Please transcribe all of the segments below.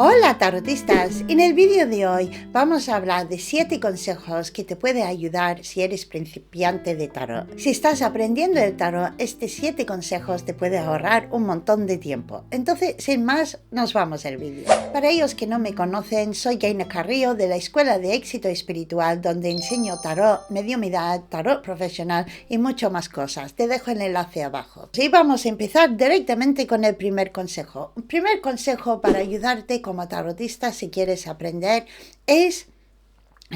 Hola tarotistas, en el vídeo de hoy vamos a hablar de 7 consejos que te pueden ayudar si eres principiante de tarot. Si estás aprendiendo el tarot, estos 7 consejos te pueden ahorrar un montón de tiempo. Entonces, sin más, nos vamos al vídeo. Para ellos que no me conocen, soy Gaina Carrillo de la Escuela de Éxito Espiritual, donde enseño tarot, mediumidad, tarot profesional y mucho más cosas. Te dejo el enlace abajo. Y vamos a empezar directamente con el primer consejo. Un primer consejo para ayudarte como tarotista si quieres aprender es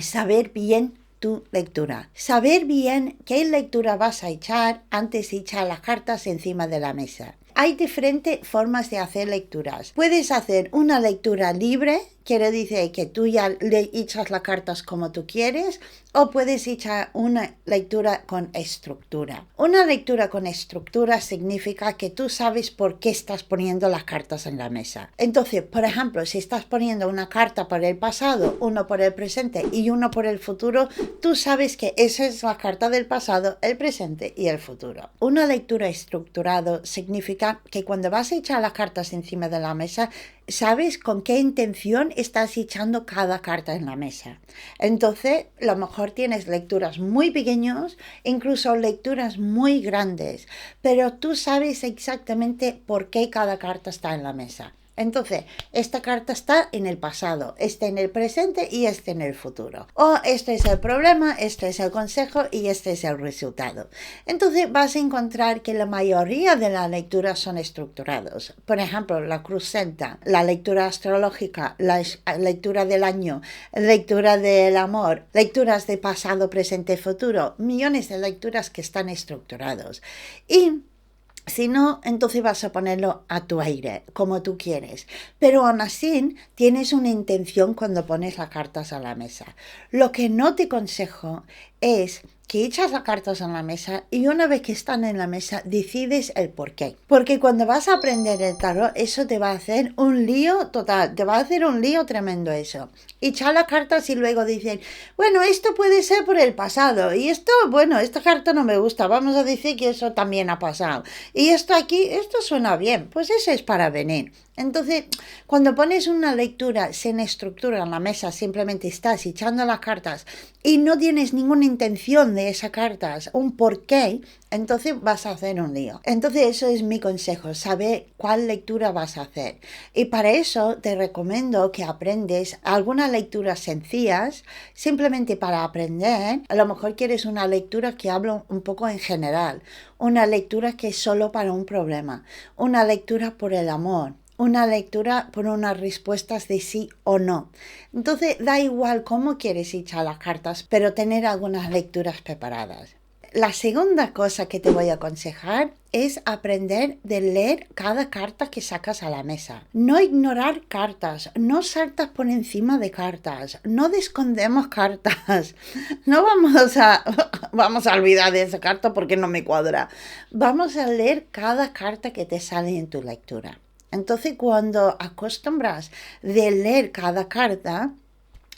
saber bien tu lectura. Saber bien qué lectura vas a echar antes de echar las cartas encima de la mesa. Hay diferentes formas de hacer lecturas. Puedes hacer una lectura libre, quiere decir que tú ya le echas las cartas como tú quieres, o puedes echar una lectura con estructura. Una lectura con estructura significa que tú sabes por qué estás poniendo las cartas en la mesa. Entonces, por ejemplo, si estás poniendo una carta por el pasado, uno por el presente y uno por el futuro, tú sabes que esa es la carta del pasado, el presente y el futuro. Una lectura estructurada significa que cuando vas a echar las cartas encima de la mesa, sabes con qué intención estás echando cada carta en la mesa. Entonces, a lo mejor tienes lecturas muy pequeñas, incluso lecturas muy grandes, pero tú sabes exactamente por qué cada carta está en la mesa. Entonces, esta carta está en el pasado, esta en el presente y esta en el futuro. O este es el problema, este es el consejo y este es el resultado. Entonces vas a encontrar que la mayoría de las lecturas son estructuradas. Por ejemplo, la cruz celta, la lectura astrológica, la lectura del año, lectura del amor, lecturas de pasado, presente, futuro. Millones de lecturas que están estructuradas. Y si no, entonces vas a ponerlo a tu aire, como tú quieres. Pero aún así, tienes una intención cuando pones las cartas a la mesa. Lo que no te aconsejo es que echas las cartas en la mesa y una vez que están en la mesa decides el por qué. Porque cuando vas a aprender el tarot, eso te va a hacer un lío total, te va a hacer un lío tremendo eso. Echar las cartas y luego dicen, bueno, esto puede ser por el pasado y esto, bueno, esta carta no me gusta, vamos a decir que eso también ha pasado. Y esto aquí, esto suena bien, pues eso es para venir. Entonces, cuando pones una lectura sin estructura en la mesa, simplemente estás echando las cartas y no tienes ninguna intención de esas cartas, un porqué, entonces vas a hacer un lío. Entonces, eso es mi consejo, saber cuál lectura vas a hacer. Y para eso te recomiendo que aprendes algunas lecturas sencillas, simplemente para aprender. A lo mejor quieres una lectura que habla un poco en general, una lectura que es solo para un problema, una lectura por el amor, una lectura por unas respuestas de sí o no. Entonces da igual cómo quieres echar las cartas, pero tener algunas lecturas preparadas. La segunda cosa que te voy a aconsejar es aprender de leer cada carta que sacas a la mesa. No ignorar cartas, no saltas por encima de cartas, no escondemos cartas. No vamos a olvidar de esa carta porque no me cuadra. Vamos a leer cada carta que te sale en tu lectura. Entonces, cuando acostumbras de leer cada carta,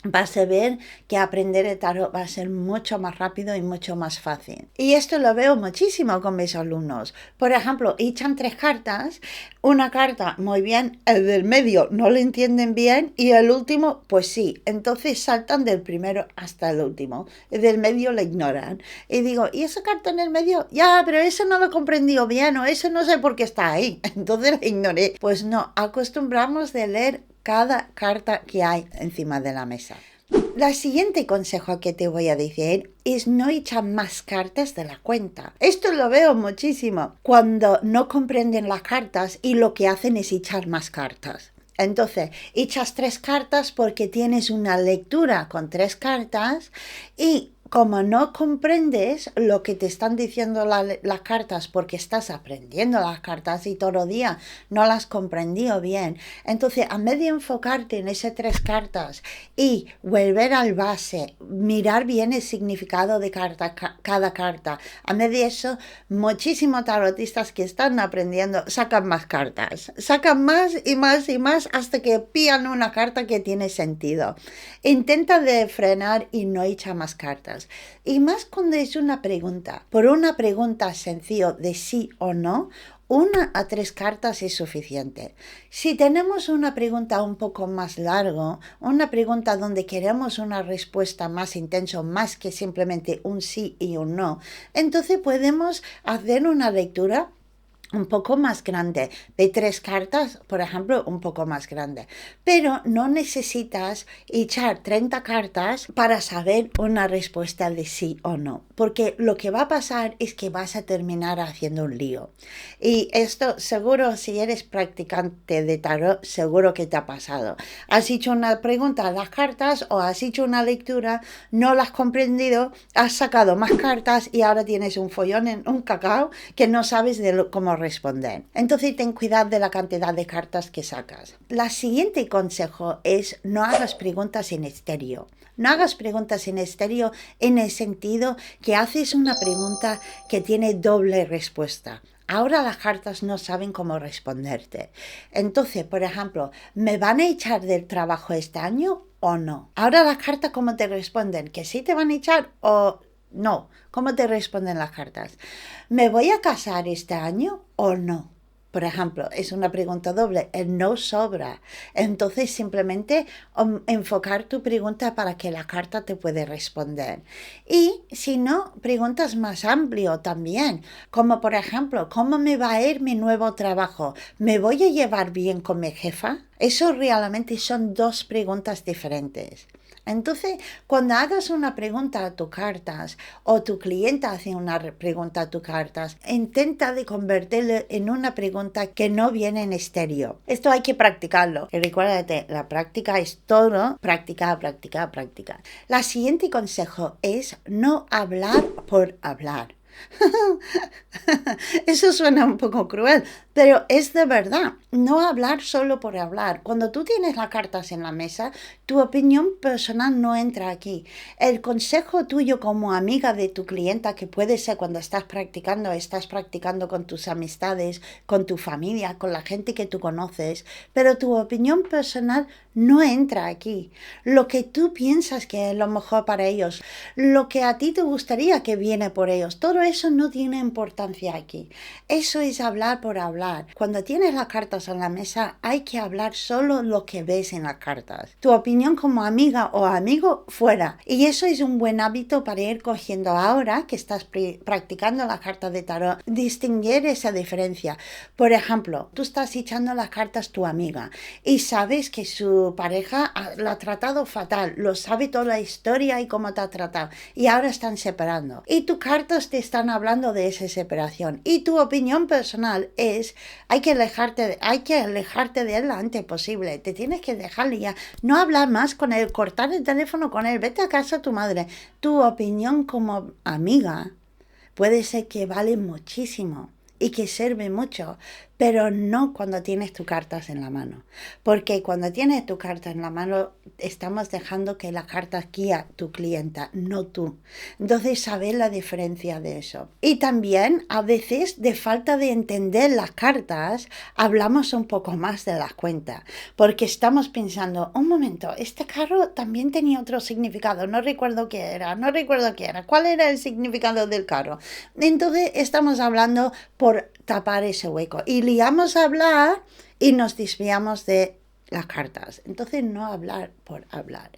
vas a ver que aprender el tarot va a ser mucho más rápido y mucho más fácil. Y esto lo veo muchísimo con mis alumnos. Por ejemplo, echan 3 cartas, una carta muy bien, el del medio no lo entienden bien y el último pues sí. Entonces saltan del primero hasta el último. El del medio lo ignoran. Y digo, ¿y esa carta en el medio? Ya, pero eso no lo comprendió bien o eso no sé por qué está ahí. Entonces lo ignoré. Pues no, acostumbramos de leer cada carta que hay encima de la mesa. El siguiente consejo que te voy a decir es no echar más cartas de la cuenta. Esto lo veo muchísimo cuando no comprenden las cartas y lo que hacen es echar más cartas. Entonces, echas 3 cartas porque tienes una lectura con 3 cartas y como no comprendes lo que te están diciendo las cartas porque estás aprendiendo las cartas y todo el día no las comprendió bien, entonces a vez de enfocarte en esas 3 cartas y volver al base, mirar bien el significado de cada carta, a vez de eso, muchísimos tarotistas que están aprendiendo sacan más cartas, sacan más y más y más hasta que pillan una carta que tiene sentido. Intenta de frenar y no echa más cartas. Y más cuando es una pregunta. Por una pregunta sencilla de sí o no, 1 a 3 cartas es suficiente. Si tenemos una pregunta un poco más larga, una pregunta donde queremos una respuesta más intensa, más que simplemente un sí y un no, entonces podemos hacer una lectura un poco más grande, de 3 cartas, por ejemplo, un poco más grande. Pero no necesitas echar 30 cartas para saber una respuesta de sí o no, porque lo que va a pasar es que vas a terminar haciendo un lío. Y esto seguro, si eres practicante de tarot, seguro que te ha pasado. Has hecho una pregunta a las cartas o has hecho una lectura, no la has comprendido, has sacado más cartas y ahora tienes un follón en un cacao que no sabes cómo responder. Entonces ten cuidado de la cantidad de cartas que sacas. La siguiente consejo es no hagas preguntas en estéreo. No hagas preguntas en estéreo en el sentido que haces una pregunta que tiene doble respuesta. Ahora las cartas no saben cómo responderte. Entonces, por ejemplo, ¿me van a echar del trabajo este año o no? Ahora las cartas, ¿cómo te responden? ¿Que sí te van a echar o no? ¿Cómo te responden las cartas? ¿Me voy a casar este año o no? Por ejemplo, es una pregunta doble, el no sobra. Entonces simplemente enfocar tu pregunta para que la carta te pueda responder. Y si no, preguntas más amplio también, como por ejemplo, ¿cómo me va a ir mi nuevo trabajo? ¿Me voy a llevar bien con mi jefa? Eso realmente son 2 preguntas diferentes. Entonces, cuando hagas una pregunta a tus cartas o tu cliente hace una pregunta a tus cartas, intenta de convertirlo en una pregunta que no viene en estéreo. Esto hay que practicarlo. Y recuérdate, la práctica es todo. Práctica, práctica, práctica. La siguiente consejo es no hablar por hablar. Eso suena un poco cruel, pero es de verdad. No hablar solo por hablar. Cuando tú tienes las cartas en la mesa, tu opinión personal no entra aquí. El consejo tuyo como amiga de tu clienta, que puede ser cuando estás practicando con tus amistades, con tu familia, con la gente que tú conoces, pero tu opinión personal no entra aquí. Lo que tú piensas que es lo mejor para ellos, lo que a ti te gustaría que viene por ellos, todo eso no tiene importancia aquí. Eso es hablar por hablar. Cuando tienes las cartas en la mesa, hay que hablar solo lo que ves en las cartas. Tu opinión como amiga o amigo, fuera. Y eso es un buen hábito para ir cogiendo ahora que estás practicando las cartas de tarot, distinguir esa diferencia. Por ejemplo, tú estás echando las cartas a tu amiga y sabes que su pareja la ha tratado fatal, lo sabe toda la historia y cómo te ha tratado, y ahora están separando. Y tus cartas te están hablando de esa separación. Y tu opinión personal es, hay que alejarte de él lo antes posible. Te tienes que dejarle ya. No hablar más con él, cortar el teléfono con él, vete a casa a tu madre. Tu opinión como amiga puede ser que vale muchísimo y que sirve mucho, pero no cuando tienes tus cartas en la mano. Porque cuando tienes tu carta en la mano, estamos dejando que la carta guíe a tu clienta, no tú. Entonces, saber la diferencia de eso. Y también, a veces, de falta de entender las cartas, hablamos un poco más de las cuentas. Porque estamos pensando, un momento, este carro también tenía otro significado, no recuerdo qué era. ¿Cuál era el significado del carro? Entonces, estamos hablando por tapar ese hueco y liamos a hablar y nos desviamos de las cartas. Entonces, no hablar por hablar.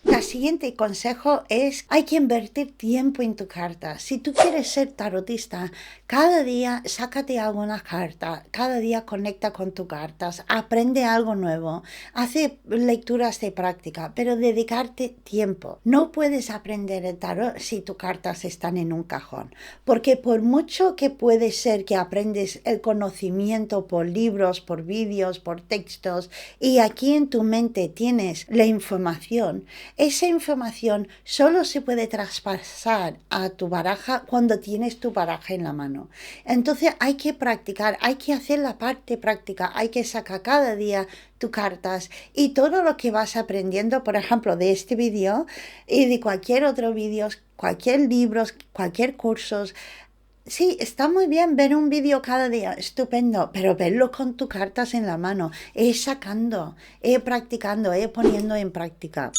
La siguiente consejo es, hay que invertir tiempo en tu carta. Si tú quieres ser tarotista, cada día sácate algunas cartas, cada día conecta con tus cartas, aprende algo nuevo, hace lecturas de práctica, pero dedicarte tiempo. No puedes aprender el tarot si tus cartas están en un cajón, porque por mucho que puede ser que aprendes el conocimiento por libros, por vídeos, por textos, y aquí en tu mente tienes la información, esa información solo se puede traspasar a tu baraja cuando tienes tu baraja en la mano. Entonces hay que practicar, hay que hacer la parte práctica, hay que sacar cada día tus cartas y todo lo que vas aprendiendo, por ejemplo, de este vídeo y de cualquier otro vídeo, cualquier libro, cualquier curso. Sí, está muy bien ver un vídeo cada día, estupendo, pero verlo con tus cartas en la mano, sacando, practicando, poniendo en práctica.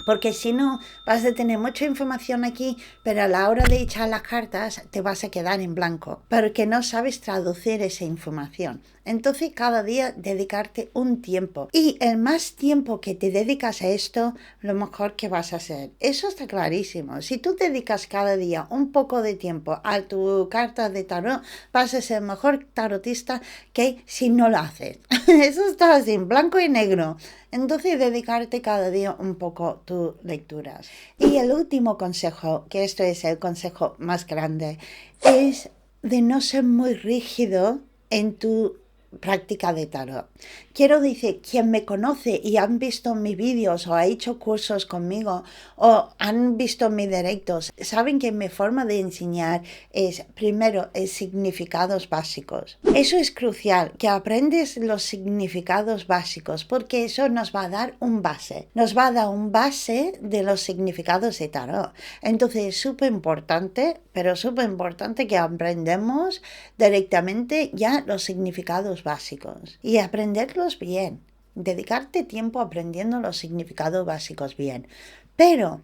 Porque si no, vas a tener mucha información aquí, pero a la hora de echar las cartas te vas a quedar en blanco, porque no sabes traducir esa información. Entonces, cada día dedicarte un tiempo. Y el más tiempo que te dedicas a esto, lo mejor que vas a hacer. Eso está clarísimo. Si tú dedicas cada día un poco de tiempo a tu carta de tarot, vas a ser mejor tarotista que si no lo haces. Eso está así, en blanco y negro. Entonces, dedicarte cada día un poco tus lecturas. Y el último consejo, que esto es el consejo más grande, es de no ser muy rígido en tu práctica de tarot. Quiero decir, quien me conoce y han visto mis vídeos o ha hecho cursos conmigo o han visto mis directos, saben que mi forma de enseñar es, primero, significados básicos. Eso es crucial, que aprendes los significados básicos, porque eso nos va a dar un base. Nos va a dar un base de los significados de tarot. Entonces es súper importante, pero súper importante que aprendamos directamente ya los significados básicos y aprenderlos bien, dedicarte tiempo aprendiendo los significados básicos bien. Pero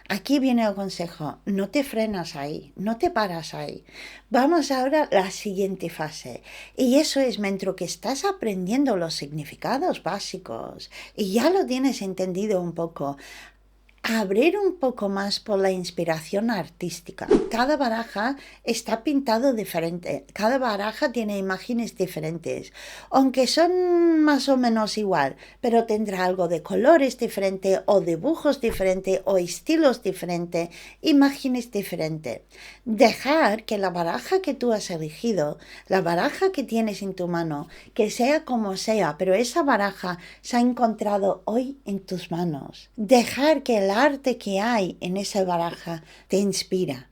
aquí viene el consejo, no te frenas ahí, no te paras ahí. Vamos ahora a la siguiente fase. Y eso es, mientras que estás aprendiendo los significados básicos y ya lo tienes entendido un poco, abrir un poco más por la inspiración artística. Cada baraja está pintado diferente, cada baraja tiene imágenes diferentes, aunque son más o menos igual, pero tendrá algo de colores diferentes o dibujos diferentes o estilos diferentes, imágenes diferentes. Dejar que la baraja que tú has elegido, la baraja que tienes en tu mano, que sea como sea, pero esa baraja se ha encontrado hoy en tus manos. Dejar que el arte que hay en esa baraja te inspira.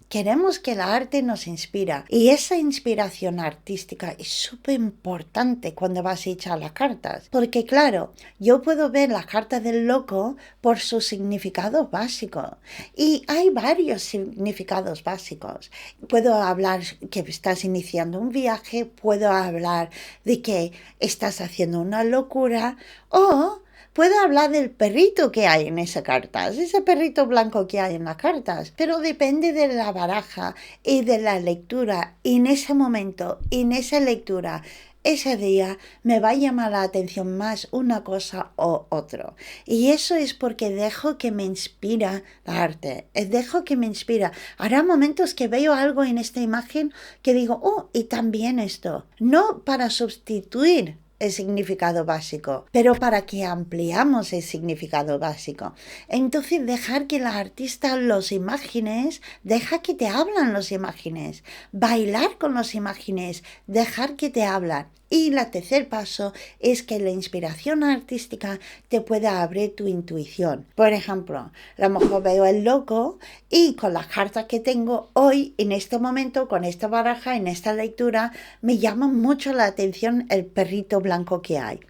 Queremos que el arte nos inspira y esa inspiración artística es súper importante cuando vas a echar las cartas, porque claro, yo puedo ver la carta del loco por su significado básico y hay varios significados básicos. Puedo hablar que estás iniciando un viaje, puedo hablar de que estás haciendo una locura o puedo hablar del perrito que hay en esa carta, ese perrito blanco que hay en las cartas, pero depende de la baraja y de la lectura. Y en ese momento, en esa lectura, ese día me va a llamar la atención más una cosa o otro. Y eso es porque dejo que me inspira el arte, dejo que me inspira. Habrá momentos que veo algo en esta imagen que digo, oh, y también esto. No para sustituir el significado básico, pero para que ampliamos el significado básico. Entonces dejar que la artista los imágenes, deja que te hablan los imágenes, bailar con los imágenes, dejar que te hablan. Y el tercer paso es que la inspiración artística te pueda abrir tu intuición. Por ejemplo, a lo mejor veo el loco y con las cartas que tengo hoy, en este momento, con esta baraja, en esta lectura, me llama mucho la atención el perrito blanco que hay.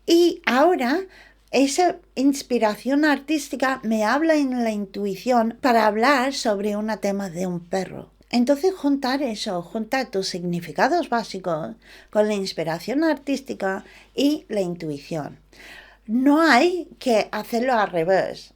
Y ahora esa inspiración artística me habla en la intuición para hablar sobre un tema de un perro. Entonces juntar eso, juntar tus significados básicos con la inspiración artística y la intuición. No hay que hacerlo al revés.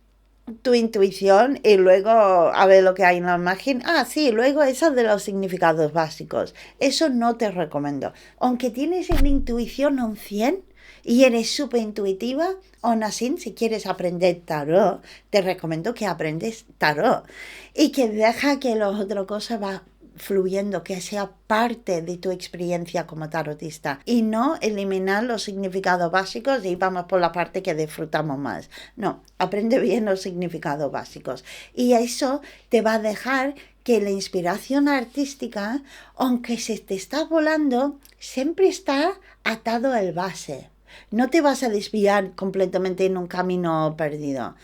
Tu intuición y luego a ver lo que hay en la imagen. Ah, sí, luego eso de los significados básicos. Eso no te recomiendo. Aunque tienes la intuición un 100 y eres súper intuitiva, aún así, si quieres aprender tarot, te recomiendo que aprendes tarot y que deja que las otras cosas va fluyendo, que sea parte de tu experiencia como tarotista y no eliminar los significados básicos y vamos por la parte que disfrutamos más. No, aprende bien los significados básicos y eso te va a dejar que la inspiración artística, aunque se te está volando, siempre está atado al base. No te vas a desviar completamente en un camino perdido.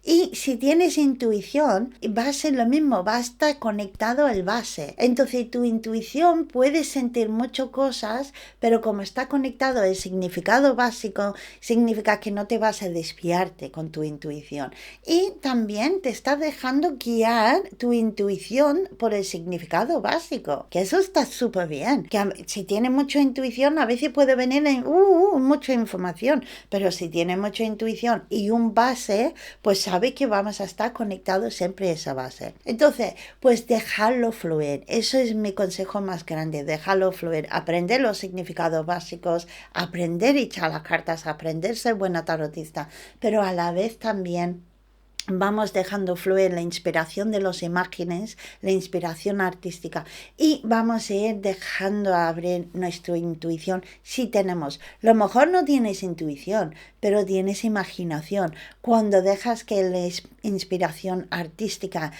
Y si tienes intuición, va a ser lo mismo, va a estar conectado al base. Entonces tu intuición puede sentir muchas cosas, pero como está conectado al significado básico, significa que no te vas a desviarte con tu intuición. Y también te está dejando guiar tu intuición por el significado básico, que eso está súper bien. Que si tienes mucha intuición, a veces puede venir mucha información, pero si tienes mucha intuición y un base, pues sabe que vamos a estar conectados siempre a esa base. Entonces, pues dejarlo fluir. Eso es mi consejo más grande, dejarlo fluir. Aprender los significados básicos, aprender a echar las cartas, aprender a ser buena tarotista, pero a la vez también vamos dejando fluir la inspiración de las imágenes, la inspiración artística, y vamos a ir dejando abrir nuestra intuición si tenemos. Lo mejor no tienes intuición, pero tienes imaginación. Cuando dejas que la inspiración artística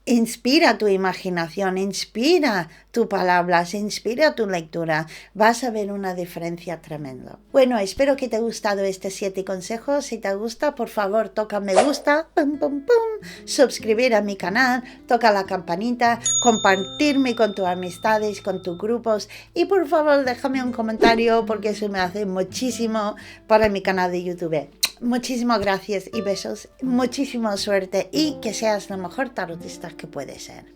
inspira tu imaginación, inspira tus palabras, inspira tu lectura, vas a ver una diferencia tremenda. Bueno, espero que te haya gustado estos 7 consejos. Si te gusta, por favor, toca me gusta, pum, pum, pum, suscribir a mi canal, toca la campanita, compartirme con tus amistades, con tus grupos, y por favor déjame un comentario porque eso me hace muchísimo para mi canal de YouTube. Muchísimas gracias y besos, muchísima suerte y que seas la mejor tarotista que puedes ser.